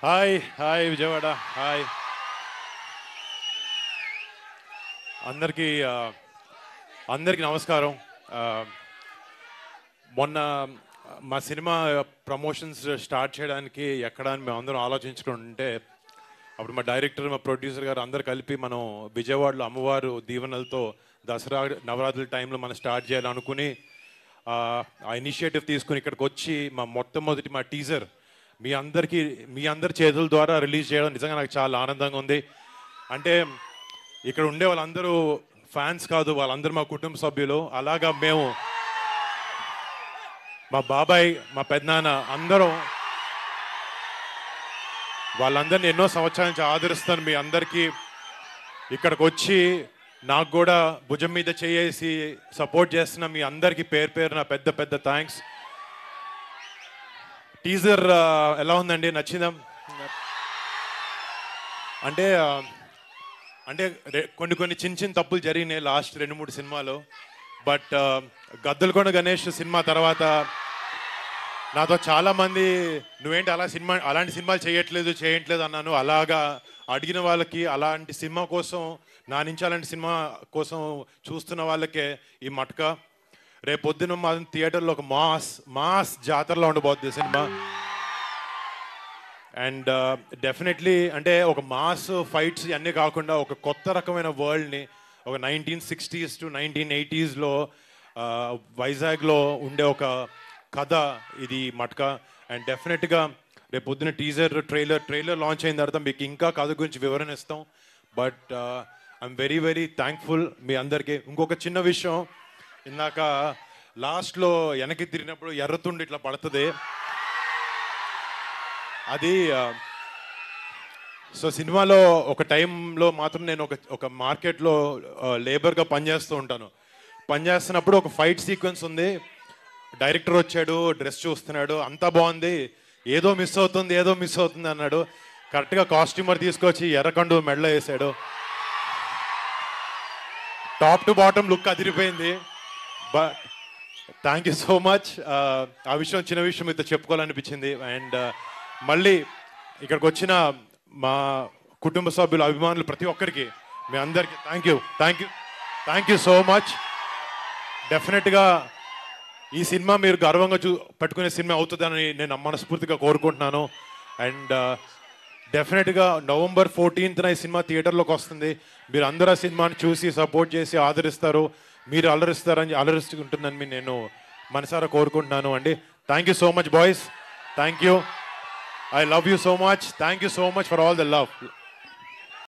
Hi hi Vijayawada hi అందరికీ అందరికీ నమస్కారం. మొన్న మా సినిమా ప్రమోషన్స్ స్టార్ట్ చేయడానికి ఎక్కడ అని మేము అందరం ఆలోచించుకుంటుంటే అప్పుడు మా డైరెక్టర్ మా ప్రొడ్యూసర్ గారు అందరు కలిపి మనం విజయవాడలో అమ్మవారు దీవెనలతో దసరా నవరాత్రుల టైంలో మనం స్టార్ట్ చేయాలనుకుని ఆ ఇనిషియేటివ్ తీసుకుని ఇక్కడికి వచ్చి మా మొట్టమొదటి మా టీజర్ మీ అందరి చేతుల ద్వారా రిలీజ్ చేయడం నిజంగా నాకు చాలా ఆనందంగా ఉంది. అంటే ఇక్కడ ఉండే వాళ్ళందరూ ఫ్యాన్స్ కాదు, వాళ్ళందరూ మా కుటుంబ సభ్యులు. అలాగా మేము మా బాబాయ్ మా పెద్దనాన్న అందరం వాళ్ళందరినీ ఎన్నో సంవత్సరాల నుంచి ఆదరిస్తాను. మీ అందరికీ ఇక్కడికి వచ్చి నాకు కూడా భుజం మీద చేసి సపోర్ట్ చేస్తున్న మీ అందరికీ పేరు పేరు నా పెద్ద పెద్ద థ్యాంక్స్. టీజర్ ఎలా ఉందండి? నచ్చిందా? అంటే అంటే కొన్ని చిన్న తప్పులు జరిగినాయి లాస్ట్ 2-3 సినిమాలో. బట్ గద్దలకొండ గణేష్ సినిమా తర్వాత నాతో చాలామంది నువ్వేంటి అలాంటి సినిమాలు చేయట్లేదు అన్నాను. అలాగా అడిగిన వాళ్ళకి, అలాంటి సినిమా కోసం నా నుంచి అలాంటి సినిమా కోసం చూస్తున్న వాళ్ళకే ఈ మట్కా. రేపొద్దున మా థియేటర్లో ఒక మాస్ జాతరలో ఉండబోతుంది సినిమా. అండ్ డెఫినెట్లీ అంటే ఒక మాస్ ఫైట్స్ ఇవన్నీ కాకుండా ఒక కొత్త రకమైన వరల్డ్ని, ఒక 1960s to 1980sలో వైజాగ్లో ఉండే ఒక కథ ఇది మట్కా. అండ్ డెఫినెట్గా రేపు పొద్దున టీజర్ ట్రైలర్ లాంచ్ అయిన తర్వాత మీకు ఇంకా కథ గురించి వివరణ ఇస్తాం. But I'm very very thankful మీ అందరికీ. ఇంకొక చిన్న విషయం, ఇందాక లాస్ట్లో వెనక్కి తిరిగినప్పుడు ఎర్రతుండి ఇట్లా పడుతుంది. అది సో సినిమాలో ఒక టైంలో మాత్రం నేను ఒక మార్కెట్లో లేబర్గా పనిచేస్తూ ఉంటాను. పనిచేస్తున్నప్పుడు ఒక ఫైట్ సీక్వెన్స్ ఉంది. డైరెక్టర్ వచ్చాడు, డ్రెస్ చూస్తున్నాడు, అంతా బాగుంది, ఏదో మిస్ అవుతుంది అన్నాడు. కరెక్ట్గా కాస్ట్యూమర్ తీసుకొచ్చి ఎర్రకండు మెడలో వేసాడు. టాప్ టు బాటమ్ లుక్ అదిరిపోయింది. But thank you so much. ఆ విషయం చిన్న విషయం మీతో చెప్పుకోవాలనిపించింది. అండ్ మళ్ళీ ఇక్కడికి వచ్చిన మా కుటుంబ సభ్యులు, అభిమానులు ప్రతి ఒక్కరికి మీ అందరికీ థ్యాంక్ యూ సో మచ్. డెఫినెట్గా ఈ సినిమా మీరు గర్వంగా పెట్టుకునే సినిమా అవుతుందని నేను మనస్ఫూర్తిగా కోరుకుంటున్నాను. అండ్ డెఫినెట్గా November 14th ఈ సినిమా థియేటర్లోకి వస్తుంది. మీరు అందరూ ఆ సినిమాని చూసి సపోర్ట్ చేసి ఆదరిస్తారు, మీరు అలరిస్తుంటుందని నేను మనసారా కోరుకుంటున్నాను అండి. Thank you so much boys. Thank you. I love you so much. Thank you so much for all the love.